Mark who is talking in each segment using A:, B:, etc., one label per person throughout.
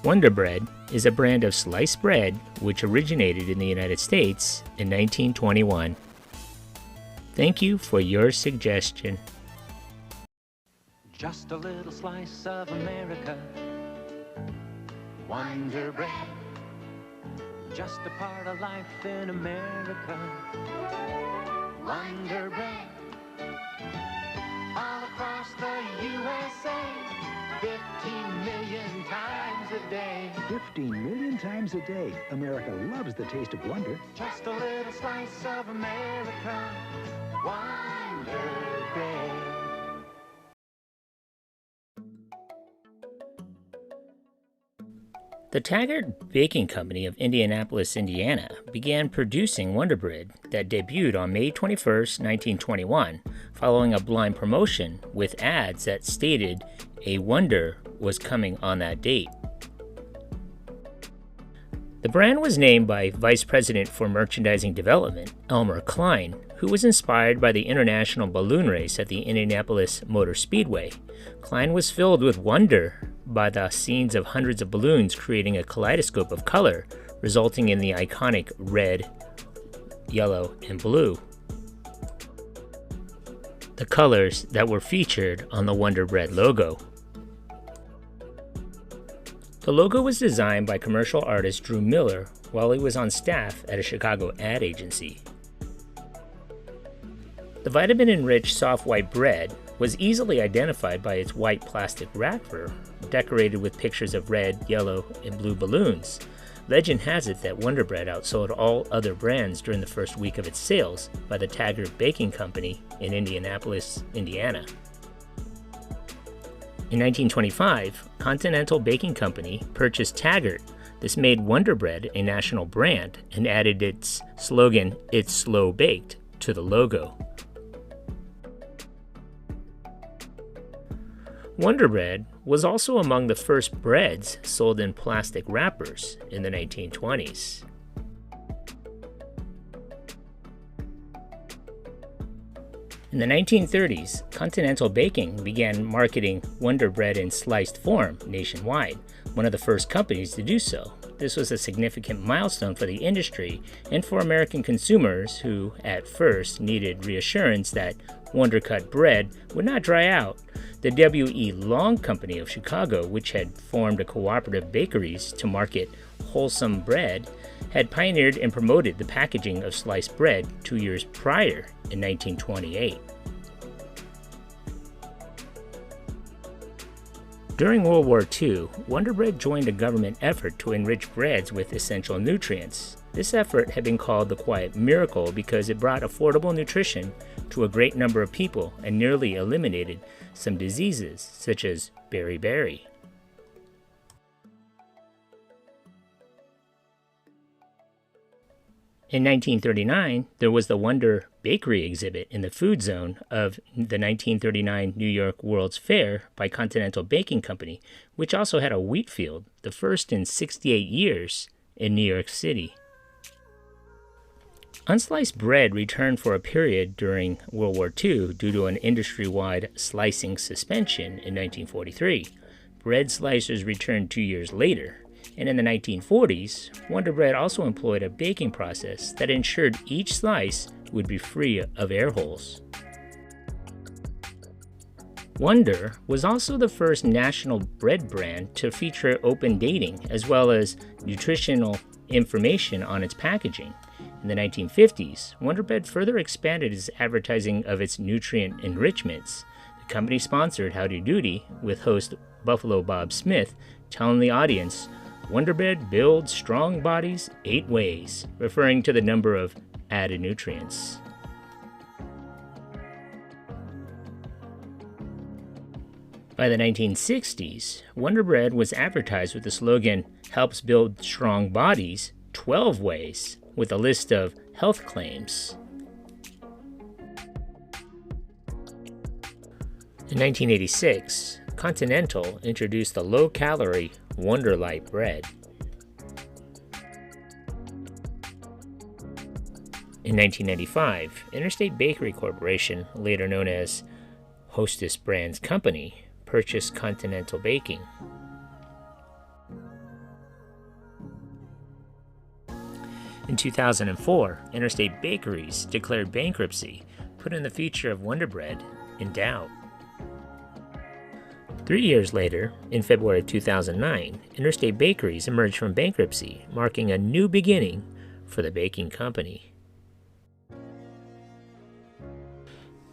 A: Wonder Bread is a brand of sliced bread which originated in the United States in 1921. Thank you for your suggestion.
B: Just a little slice of America, Wonder Bread. Just a part of life in America, Wonder Bread. All across the USA, 15 million times a day.
C: 15 million times a day. America loves the taste of wonder.
B: Just a little slice of America, Wonder Bread.
A: The Taggart Baking Company of Indianapolis, Indiana, began producing Wonder Bread that debuted on May 21, 1921, following a blind promotion with ads that stated a wonder was coming on that date. The brand was named by Vice President for Merchandising Development, Elmer Klein, who was inspired by the International Balloon Race at the Indianapolis Motor Speedway. Klein was filled with wonder by the scenes of hundreds of balloons creating a kaleidoscope of color, resulting in the iconic red, yellow, and blue. The colors that were featured on the Wonder Bread logo. The logo was designed by commercial artist Drew Miller while he was on staff at a Chicago ad agency. The vitamin-enriched soft white bread was easily identified by its white plastic wrapper, decorated with pictures of red, yellow, and blue balloons. Legend has it that Wonder Bread outsold all other brands during the first week of its sales by the Taggart Baking Company in Indianapolis, Indiana. In 1925, Continental Baking Company purchased Taggart. This made Wonder Bread a national brand and added its slogan, "It's slow baked," to the logo. Wonder Bread was also among the first breads sold in plastic wrappers in the 1920s. In the 1930s, Continental Baking began marketing Wonder Bread in sliced form nationwide, one of the first companies to do so. This was a significant milestone for the industry and for American consumers who, at first, needed reassurance that Wonder Cut bread would not dry out. The W.E. Long Company of Chicago, which had formed a cooperative bakeries to market wholesome bread, had pioneered and promoted the packaging of sliced bread 2 years prior in 1928. During World War II, Wonder Bread joined a government effort to enrich breads with essential nutrients. This effort had been called the Quiet Miracle because it brought affordable nutrition to a great number of people and nearly eliminated some diseases such as beriberi. In 1939, there was the Wonder Bakery exhibit in the food zone of the 1939 New York World's Fair by Continental Baking Company, which also had a wheat field, the first in 68 years in New York City. Unsliced bread returned for a period during World War II due to an industry-wide slicing suspension in 1943. Bread slicers returned 2 years later. And in the 1940s, Wonder Bread also employed a baking process that ensured each slice would be free of air holes. Wonder was also the first national bread brand to feature open dating as well as nutritional information on its packaging. In the 1950s, Wonder Bread further expanded its advertising of its nutrient enrichments. The company sponsored Howdy Doody with host Buffalo Bob Smith telling the audience, "Wonder Bread builds strong bodies 8 ways," referring to the number of added nutrients. By the 1960s, Wonder Bread was advertised with the slogan, "Helps build strong bodies 12 ways," with a list of health claims. In 1986, Continental introduced the low-calorie Wonder Light bread. In 1995, Interstate Bakery Corporation, later known as Hostess Brands Company, purchased Continental Baking. In 2004, Interstate Bakeries declared bankruptcy, putting the future of Wonder Bread in doubt. 3 years later, in February of 2009, Interstate Bakeries emerged from bankruptcy, marking a new beginning for the baking company.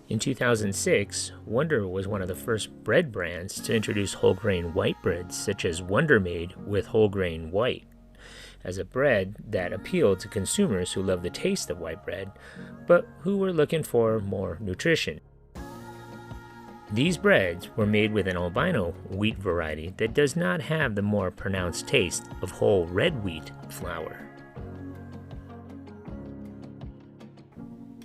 A: In 2006, Wonder was one of the first bread brands to introduce whole grain white breads, such as Wonder Made with whole grain white, as a bread that appealed to consumers who love the taste of white bread, but who were looking for more nutrition. These breads were made with an albino wheat variety that does not have the more pronounced taste of whole red wheat flour.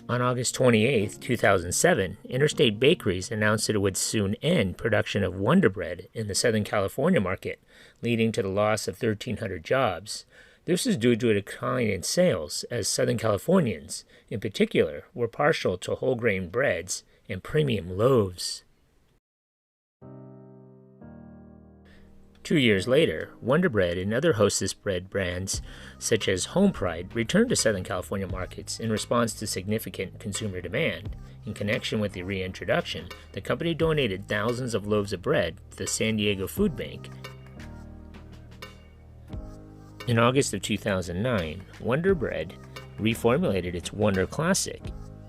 A: On August 28, 2007, Interstate Bakeries announced that it would soon end production of Wonder Bread in the Southern California market, leading to the loss of 1,300 jobs. This is due to a decline in sales, as Southern Californians, in particular, were partial to whole grain breads and premium loaves. 2 years later, Wonder Bread and other Hostess bread brands, such as Home Pride, returned to Southern California markets in response to significant consumer demand. In connection with the reintroduction, the company donated thousands of loaves of bread to the San Diego Food Bank. In August of 2009, Wonder Bread reformulated its Wonder Classic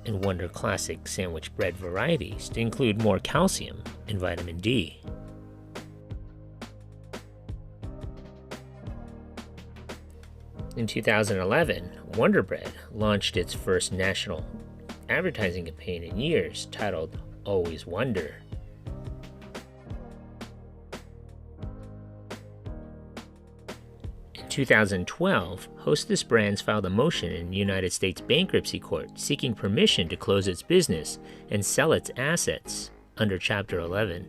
A: and Wonder Classic sandwich bread varieties to include more calcium and vitamin D. In 2011, Wonder Bread launched its first national advertising campaign in years, titled Always Wonder. In 2012, Hostess Brands filed a motion in the United States Bankruptcy Court seeking permission to close its business and sell its assets under Chapter 11.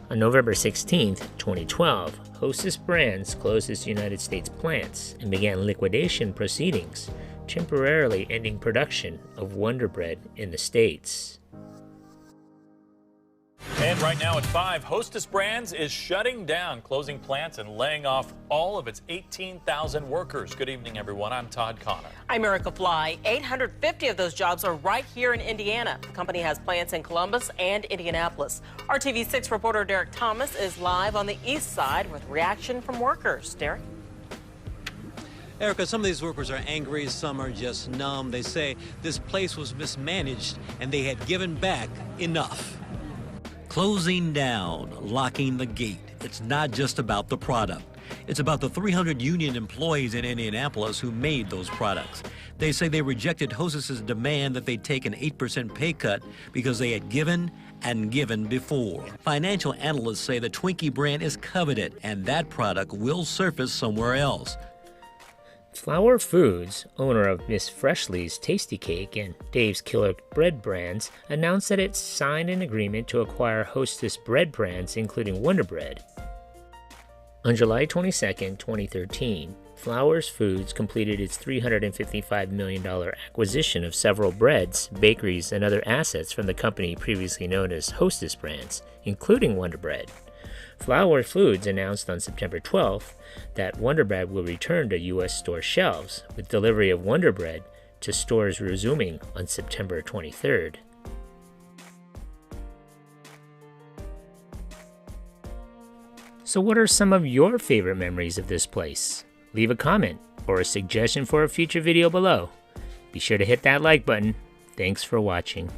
A: On November 16, 2012, Hostess Brands closed its United States plants and began liquidation proceedings, temporarily ending production of Wonder Bread in the States.
D: And right now at 5, Hostess Brands is shutting down, closing plants and laying off all of its 18,000 workers. Good evening, everyone. I'm Todd Connor.
E: I'm Erica Fly. 850 of those jobs are right here in Indiana. The company has plants in Columbus and Indianapolis. Our TV6 reporter Derek Thomas is live on the east side with reaction from workers. Derek?
F: Erica, some of these workers are angry, some are just numb. They say this place was mismanaged and they had given back enough.
G: Closing down, locking the gate. It's not just about the product. It's about the 300 union employees in Indianapolis who made those products. They say they rejected Hostess's demand that they take an 8% pay cut because they had given and given before. Financial analysts say the Twinkie brand is coveted and that product will surface somewhere else.
A: Flower Foods, owner of Miss Freshly's Tasty Cake and Dave's Killer Bread brands, announced that it signed an agreement to acquire Hostess bread brands, including Wonder Bread. On July 22, 2013, Flowers Foods completed its $355 million acquisition of several breads, bakeries, and other assets from the company previously known as Hostess Brands, including Wonder Bread. Flower Foods announced on September 12th that Wonder Bread will return to U.S. store shelves, with delivery of Wonder Bread to stores resuming on September 23rd. So what are some of your favorite memories of this place? Leave a comment or a suggestion for a future video below. Be sure to hit that like button. Thanks for watching.